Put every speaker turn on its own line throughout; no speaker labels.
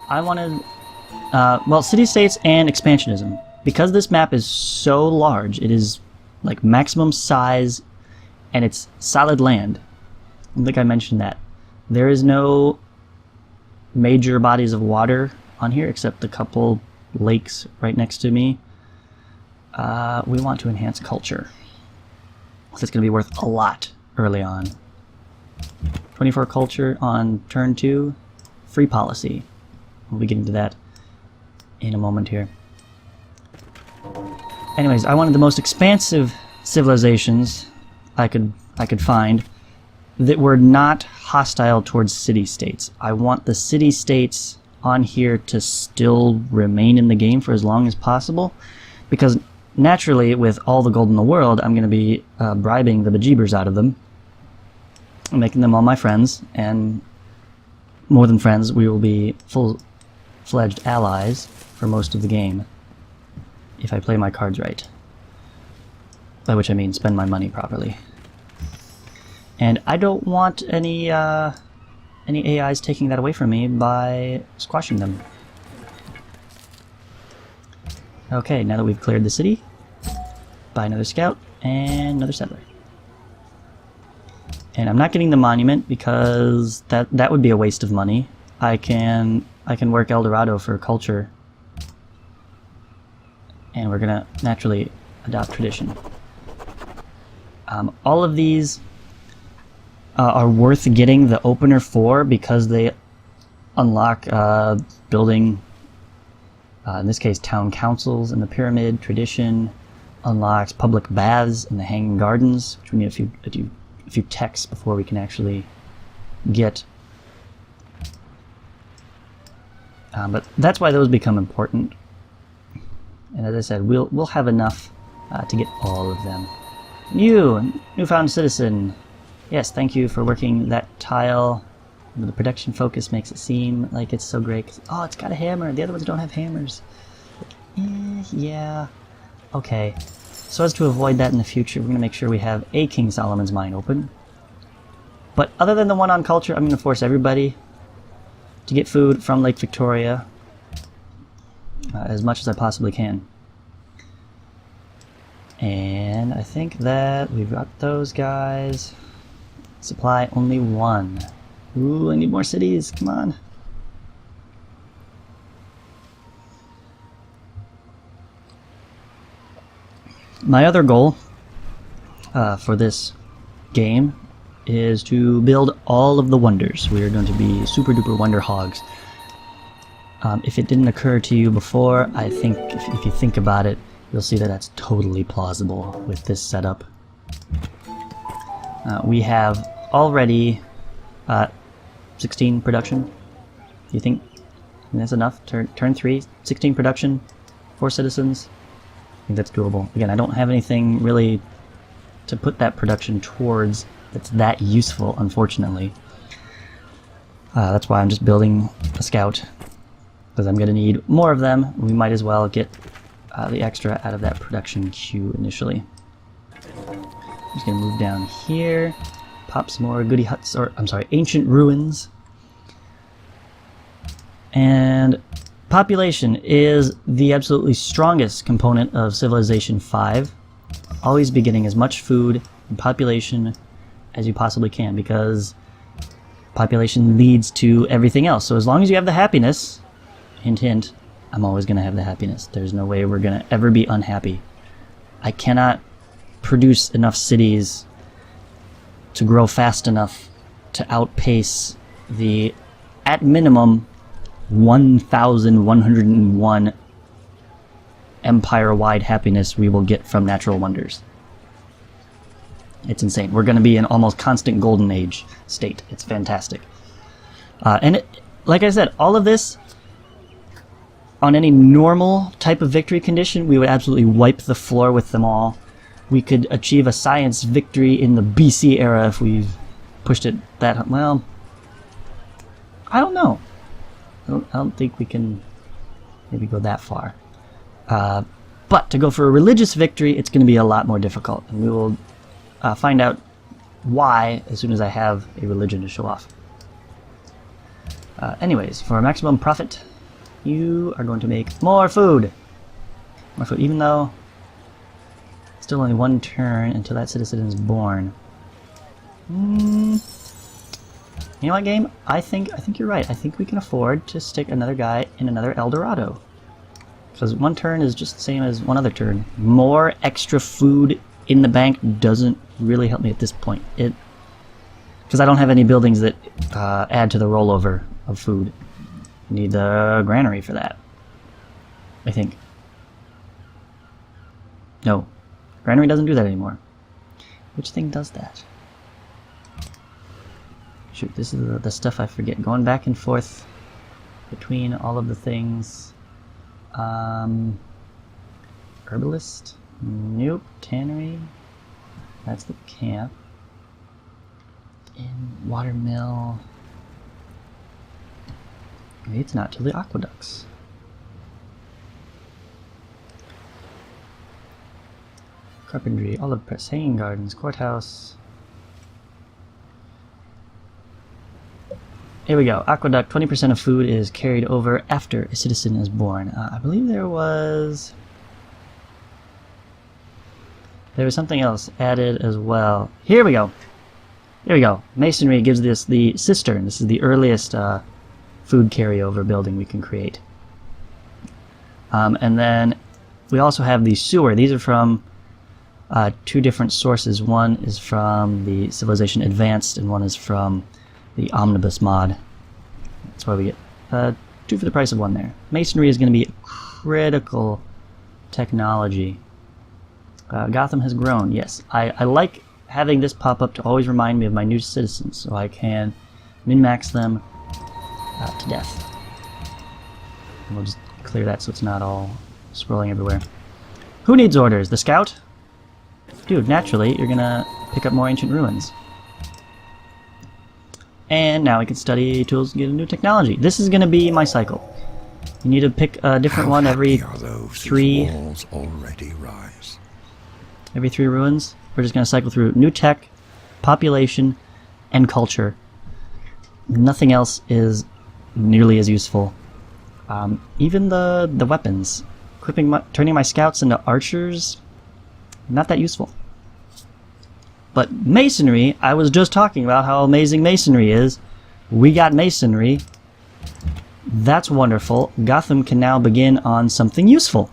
I wanted, well, city-states and expansionism. Because this map is so large, it is like maximum size, and it's solid land. I think I mentioned that. There is no major bodies of water on here except a couple lakes right next to me. We want to enhance culture. So it's going to be worth a lot early on. 24 culture on turn 2. Free policy. We'll be getting to that in a moment here. Anyways, I wanted the most expansive civilizations I could find that were not hostile towards city-states. I want the city-states on here to still remain in the game for as long as possible, because naturally, with all the gold in the world, I'm going to be bribing the bejeebers out of them, making them all my friends, and more than friends, we will be full-fledged allies for most of the game, if I play my cards right. By which I mean spend my money properly. And I don't want any AIs taking that away from me by squashing them. Okay, now that we've cleared the city, buy another scout and another settler. And I'm not getting the monument because that would be a waste of money. I can work El Dorado for culture, and we're gonna naturally adopt tradition. All of these are worth getting the opener for because they unlock building, in this case, town councils in the pyramid. Tradition unlocks public baths in the Hanging Gardens, which we need a few techs before we can actually get. But that's why those become important. And as I said, we'll have enough to get all of them. You, newfound citizen. Yes, thank you for working that tile. The production focus makes it seem like it's so great. Oh, it's got a hammer. The other ones don't have hammers. Yeah. Okay. So as to avoid that in the future, we're going to make sure we have a King Solomon's Mine open. But other than the one on culture, I'm going to force everybody to get food from Lake Victoria as much as I possibly can. And I think that we've got those guys. Supply only 1. Ooh, I need more cities. Come on. My other goal for this game is to build all of the wonders. We are going to be super duper wonder hogs. If it didn't occur to you before, I think if you think about it, you'll see that that's totally plausible with this setup. We have already 16 production. Do you think that's enough? Turn 3, 16 production, 4 citizens. I think that's doable. Again, I don't have anything really to put that production towards that's that useful, unfortunately. That's why I'm just building a scout, because I'm going to need more of them. We might as well get the extra out of that production queue initially. I'm just going to move down here, pop some more goody huts, or I'm sorry, ancient ruins. And population is the absolutely strongest component of Civilization 5. Always be getting as much food and population as you possibly can, because population leads to everything else. So as long as you have the happiness, hint hint, I'm always going to have the happiness. There's no way we're going to ever be unhappy. I cannot produce enough cities to grow fast enough to outpace the, at minimum, 1,101 empire-wide happiness we will get from natural wonders. It's insane. We're going to be in almost constant golden age state. It's fantastic. And like I said, all of this, on any normal type of victory condition, we would absolutely wipe the floor with them all. We could achieve a science victory in the BC era if we pushed it that... Well, I don't know. I don't think we can maybe go that far. But to go for a religious victory, it's going to be a lot more difficult. And we will find out why as soon as I have a religion to show off. Anyways, for maximum profit, You are going to make more food. More food, even though still only one turn until that citizen is born. You know what, game? I think you're right. I think we can afford to stick another guy in another El Dorado. Because one turn is just the same as one other turn. More extra food in the bank doesn't really help me at this point. Because I don't have any buildings that add to the rollover of food. Need the granary for that, I think. No, granary doesn't do that anymore. Which thing does that? Shoot, this is the stuff I forget. Going back and forth between all of the things. Herbalist? Nope. Tannery? That's the camp. In watermill. Maybe it's not till the aqueducts. Carpentry, olive press, hanging gardens, courthouse. Here we go. Aqueduct, 20% of food is carried over after a citizen is born. I believe there was something else added as well. Here we go. Here we go. Masonry gives this the cistern. This is the earliest food carryover building we can create. And then we also have the sewer. These are from two different sources. One is from the Civilization Advanced, and one is from the Omnibus mod. That's why we get 2 for the price of 1 there. Masonry is going to be a critical technology. Gotham has grown, yes. I like having this pop up to always remind me of my new citizens, so I can min-max them to death. And we'll just clear that so it's not all scrolling everywhere. Who needs orders? The scout? Dude, naturally, you're gonna pick up more ancient ruins. And now we can study tools and get a new technology. This is gonna be my cycle. You need to pick a different one every 3...
walls already rise.
Every 3 ruins. We're just gonna cycle through new tech, population, and culture. Nothing else is nearly as useful. Even the weapons. Turning my scouts into archers, not that useful. But masonry, I was just talking about how amazing masonry is. We got masonry. That's wonderful. Gotham can now begin on something useful.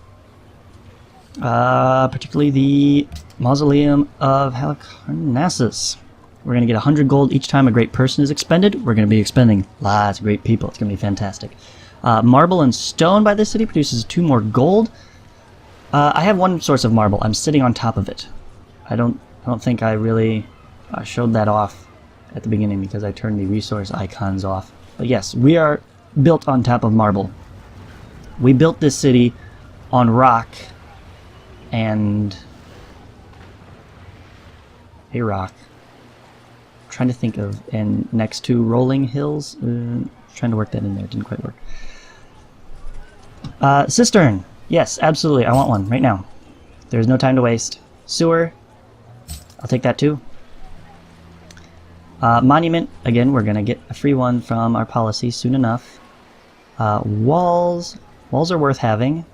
Particularly the Mausoleum of Halicarnassus. We're going to get 100 gold each time a great person is expended. We're going to be expending lots of great people. It's going to be fantastic. Marble and stone by this city produces 2 more gold. I have 1 source of marble. I'm sitting on top of it. I don't think I really showed that off at the beginning because I turned the resource icons off. But yes, we are built on top of marble. We built this city on rock and a rock. I'm trying to think of, and next to rolling hills. Trying to work that in there, it didn't quite work. Cistern. Yes, absolutely. I want one right now. There's no time to waste. Sewer. I'll take that too. Monument. Again, we're going to get a free one from our policy soon enough. Walls. Walls are worth having.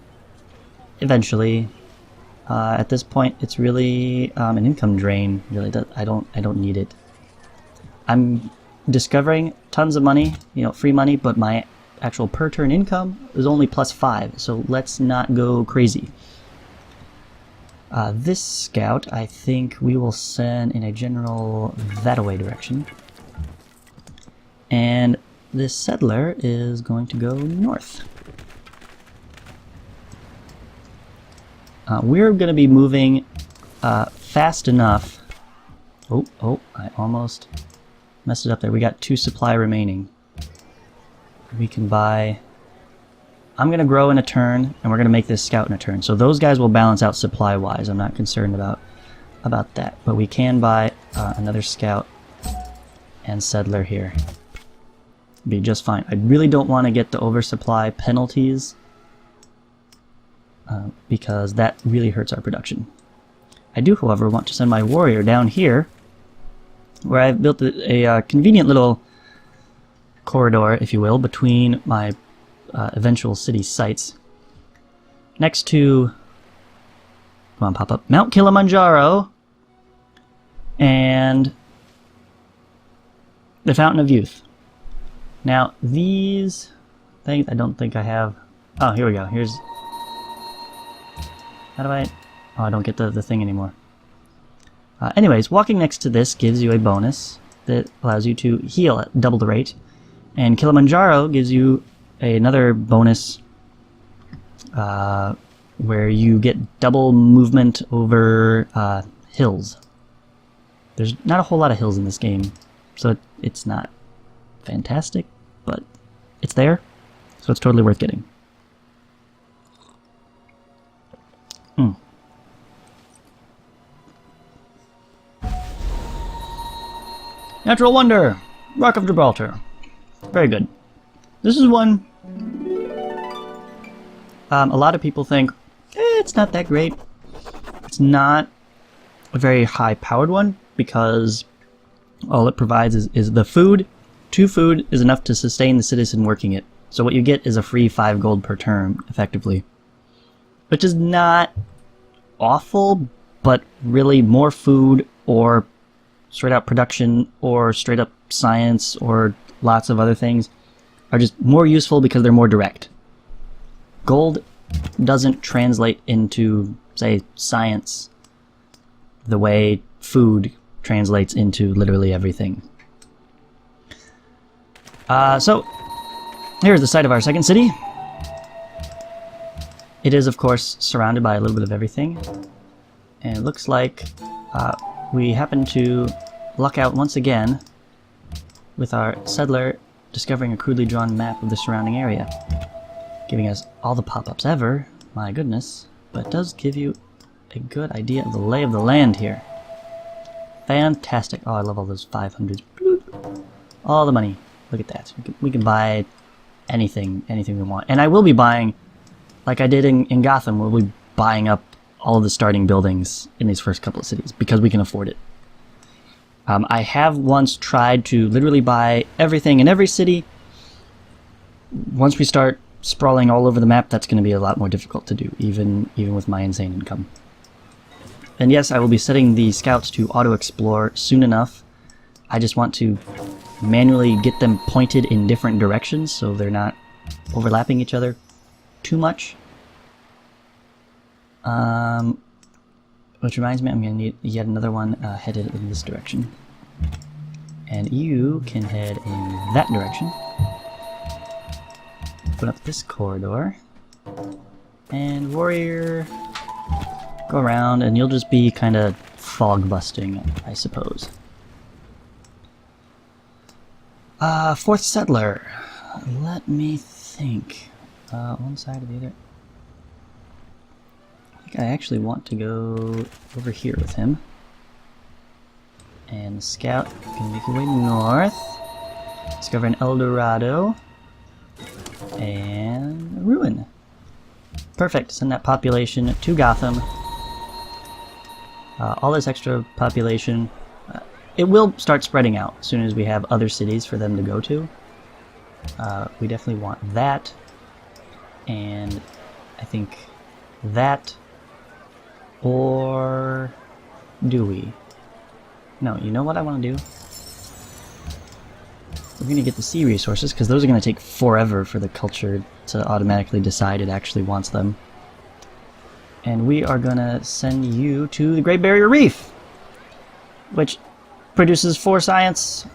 Eventually. At this point, it's really an income drain. Really, I don't need it. I'm discovering tons of money, free money, but my actual per turn income is only +5, so let's not go crazy. This scout, I think we will send in a general that-away direction. And this settler is going to go north. We're going to be moving fast enough. Oh, I almost messed it up there. We got 2 supply remaining. We can buy... I'm going to grow in a turn, and we're going to make this scout in a turn. So those guys will balance out supply-wise. I'm not concerned about that. But we can buy another scout and settler here. Be just fine. I really don't want to get the oversupply penalties because that really hurts our production. I do, however, want to send my warrior down here where I've built a convenient little corridor, if you will, between my eventual city sites. Next to, come on, pop up, Mount Kilimanjaro and the Fountain of Youth. Now, these things, I don't think I have. Oh, here we go. Here's. How do I. Oh, I don't get the thing anymore. Anyways, walking next to this gives you a bonus that allows you to heal at double the rate. And Kilimanjaro gives you another bonus where you get double movement over hills. There's not a whole lot of hills in this game, so it's not fantastic, but it's there, so it's totally worth getting. Natural Wonder! Rock of Gibraltar. Very good. This is one a lot of people think, it's not that great. It's not a very high-powered one, because all it provides is the food. 2 food is enough to sustain the citizen working it. So what you get is a free 5 gold per turn, effectively. Which is not awful, but really more food, or straight out production, or straight up science, or lots of other things are just more useful because they're more direct. Gold doesn't translate into, say, science the way food translates into literally everything. So, here's the site of our second city. It is, of course, surrounded by a little bit of everything. And it looks like we happen to luck out once again with our settler discovering a crudely drawn map of the surrounding area. Giving us all the pop-ups ever, my goodness, but it does give you a good idea of the lay of the land here. Fantastic. Oh, I love all those 500s. All the money. Look at that. We can buy anything we want. And I will be buying, like I did in Gotham, we'll be buying up all of the starting buildings in these first couple of cities, because we can afford it. I have once tried to literally buy everything in every city. Once we start sprawling all over the map, that's going to be a lot more difficult to do, even with my insane income. And yes, I will be setting the scouts to auto-explore soon enough. I just want to manually get them pointed in different directions so they're not overlapping each other too much. Which reminds me, I'm going to need yet another one headed in this direction. And you can head in that direction. Open up this corridor. And warrior, go around, and you'll just be kind of fog busting, I suppose. Fourth settler. Let me think. One side or the other. I think I actually want to go over here with him. And the scout can make your way north. Discover an El Dorado. And a ruin. Perfect. Send that population to Gotham. All this extra population. It will start spreading out as soon as we have other cities for them to go to. We definitely want that. And I think that. Or do we? No, you know what I want to do? We're going to get the sea resources, because those are going to take forever for the culture to automatically decide it actually wants them. And we are going to send you to the Great Barrier Reef, which produces 4 science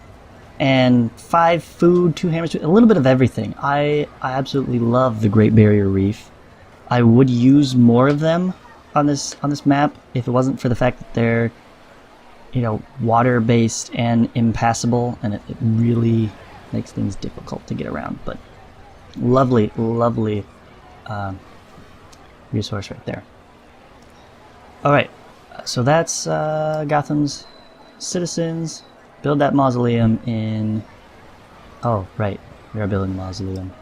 and 5 food, 2 hammers, a little bit of everything. I absolutely love the Great Barrier Reef. I would use more of them on this map if it wasn't for the fact that they're, you know, water-based and impassable, and it really makes things difficult to get around. But lovely, lovely resource right there. Alright, so that's Gotham's citizens. Build that mausoleum in... Oh, right, we are building a mausoleum.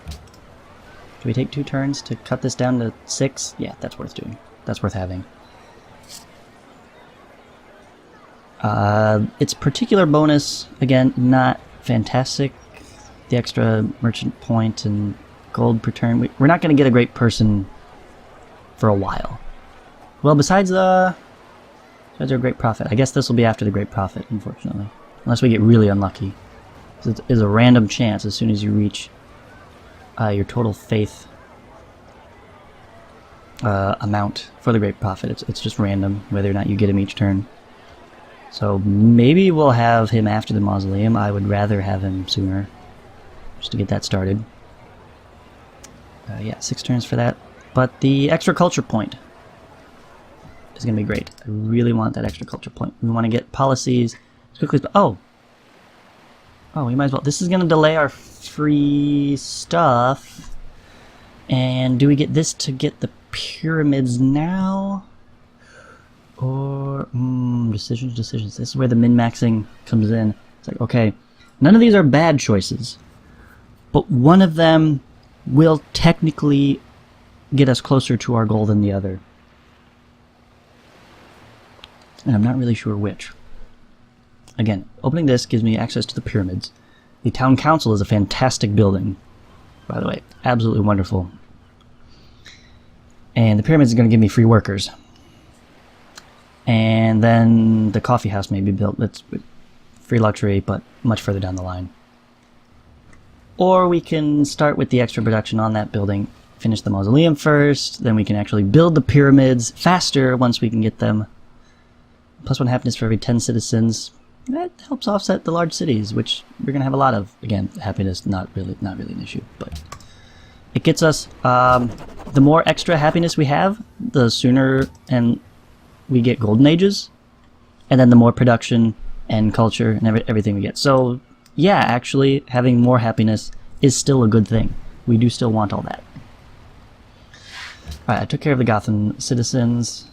Do we take 2 turns to cut this down to 6? Yeah, that's worth doing. That's worth having. Its particular bonus, again, not fantastic. the extra merchant point and gold per turn. We're not going to get a great person for a while. Well, besides our great prophet. I guess this will be after the great prophet, unfortunately. Unless we get really unlucky. It is a random chance as soon as you reach your total faith amount for the great prophet. It's just random whether or not you get him each turn. So maybe we'll have him after the mausoleum. I would rather have him sooner, just to get that started. Yeah, 6 turns for that. But the extra culture point is going to be great. I really want that extra culture point. We want to get policies as quickly as... Oh, we might as well. This is going to delay our free stuff. And do we get this to get the pyramids now? Or... decisions. This is where the min-maxing comes in. It's like, okay, none of these are bad choices. But one of them will technically get us closer to our goal than the other. And I'm not really sure which. Again, opening this gives me access to the pyramids. The town council is a fantastic building, by the way. Absolutely wonderful. And the pyramids are going to give me free workers. And then the coffee house may be built. That's free luxury, but much further down the line. Or we can start with the extra production on that building, finish the mausoleum first, then we can actually build the pyramids faster once we can get them. +1 happiness for every 10 citizens. That helps offset the large cities, which we're going to have a lot of. Again, happiness, not really an issue, but it gets us, the more extra happiness we have, the sooner and we get golden ages, and then the more production and culture and everything we get. So yeah, actually having more happiness is still a good thing. We do still want all that. Alright, I took care of the Gotham citizens.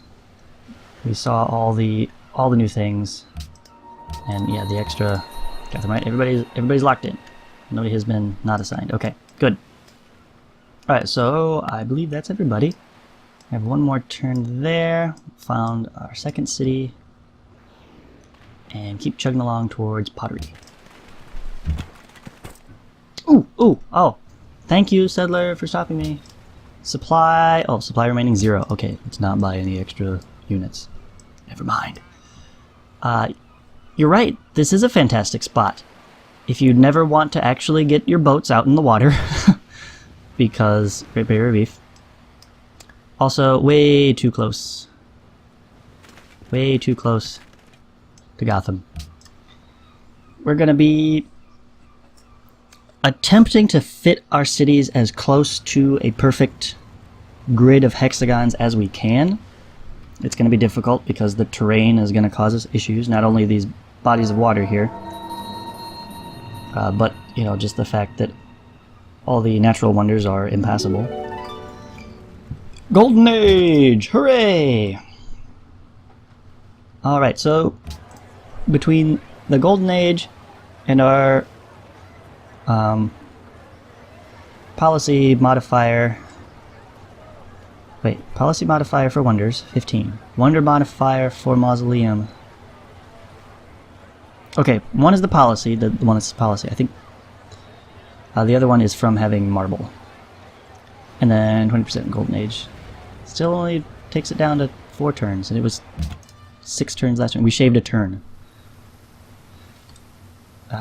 We saw all the new things. And yeah, the extra Gotham, right? Everybody's locked in. Nobody has been not assigned. Okay, good. Alright, so I believe that's everybody. I have one more turn there. Found our second city. And keep chugging along towards pottery. Oh. Thank you, settler, for stopping me. Supply remaining 0. Okay, let's not buy any extra units. Never mind. You're right, this is a fantastic spot. If you never want to actually get your boats out in the water, because Great Barrier Reef. Also, way too close. Way too close to Gotham. We're gonna be attempting to fit our cities as close to a perfect grid of hexagons as we can. It's going to be difficult because the terrain is going to cause us issues, not only these bodies of water here, but, you know, just the fact that all the natural wonders are impassable. Golden Age! Hooray! Alright, so between the Golden Age and our policy modifier... Wait, policy modifier for wonders, 15. Wonder modifier for mausoleum. Okay, one is the policy, the one that's policy, I think. The other one is from having marble. And then 20% golden age. Still only takes it down to 4 turns, and it was 6 turns last turn. We shaved a turn.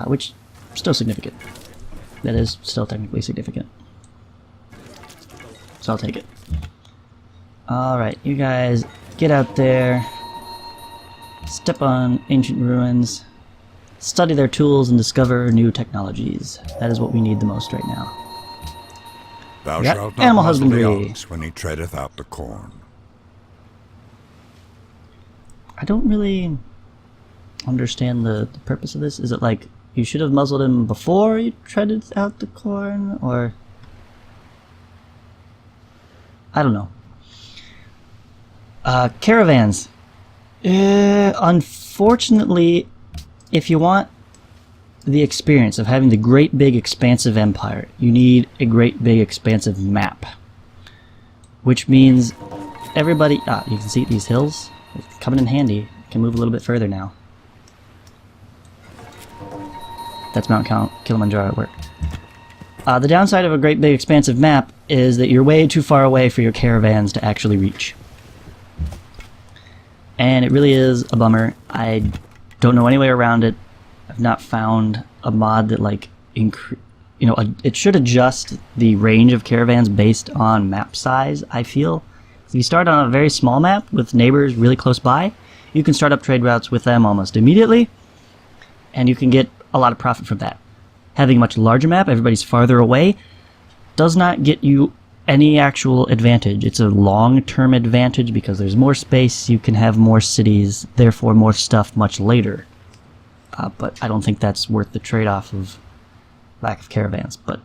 Which, still significant. That is still technically significant. So I'll take it. Alright, you guys get out there, step on ancient ruins, study their tools, and discover new technologies. That is what we need the most right now.
Thou
Yep.
shalt not
Animal
muzzle the
husbandry.
ox when he treadeth out the corn.
I don't really understand the purpose of this. Is it like you should have muzzled him before you treaded out the corn, or... I don't know. Caravans. Unfortunately, if you want the experience of having the great big expansive empire, you need a great big expansive map. Which means everybody... you can see these hills? It's coming in handy. Can move a little bit further now. That's Mount Kilimanjaro at work. The downside of a great big expansive map is that you're way too far away for your caravans to actually reach. And it really is a bummer. I don't know any way around it. I've not found a mod that like it should adjust the range of caravans based on map size, I feel. If you start on a very small map with neighbors really close by, you can start up trade routes with them almost immediately, and you can get a lot of profit from that. Having a much larger map, everybody's farther away, does not get you any actual advantage. It's a long-term advantage because there's more space, you can have more cities, therefore more stuff much later. But I don't think that's worth the trade-off of lack of caravans. But